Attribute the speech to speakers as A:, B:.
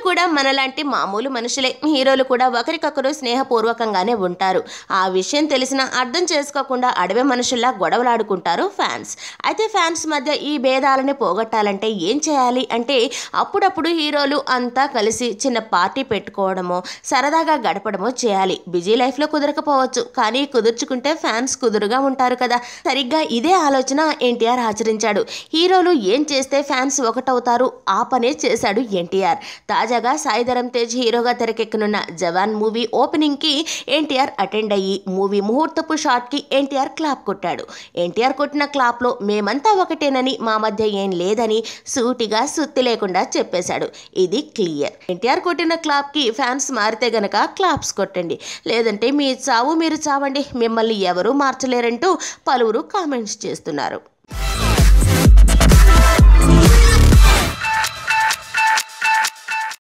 A: కూడా మనలాంటి మామూలు మనుషులే. హీరోలు కూడా ఒకరికొకరు స్నేహపూర్వకంగానే ఉంటారు. ఆ విషయం తెలిసినా అర్థం చేసుకోకుండా అడవి మనుషుల్లా గొడవలాడుకుంటారు ఫ్యాన్స్. అయితే ఫ్యాన్స్ మధ్య ఈ భేదాలని పోగొట్టాలంటే ఏం చేయాలి అంటే అప్పుడప్పుడు హీరోలు అంతా కలిసి చిన్న పార్టీ పెట్టుకోవడమో సరదాగా గడపడమో చేయాలి. బిజీ లైఫ్లో కుదరకపోవచ్చు, కానీ కుదుర్చుకుంటే ఫ్యాన్స్ కుదురుగా ఉంటారు కదా. సరిగ్గా ఇదే ఆలోచన ఎన్టీఆర్ ఆచరించాడు. హీరోలు ఏం చేస్తే ఫ్యాన్స్ ఒకటవుతారు ఆ పనే చేశాడు ఎన్టీఆర్. తాజాగా సాయి ధరమ్ తేజ్ హీరోగా తెరకెక్కనున్న జవాన్ మూవీ ఓపెనింగ్కి ఎన్టీఆర్ అటెండ్ అయ్యి మూవీ ముహూర్తపు షాట్కి ఎన్టీఆర్ క్లాప్ కొట్టాడు. ఎన్టీఆర్ కొట్టిన క్లాప్లో మేమంతా ఒకటేనని, మా మధ్య ఏం లేదని సూటిగా సుత్తి లేకుండా చెప్పేశాడు. ఇది క్లియర్. ఎన్టీఆర్ కొట్టిన క్లాప్కి ఫ్యాన్స్ మారితే గనక క్లాప్స్ కొట్టండి, లేదంటే మీ చావు మీరు చావండి, మిమ్మల్ని ఎవరూ మార్చలేరంటూ పలువురు కామెంట్స్ చేస్తున్నారు.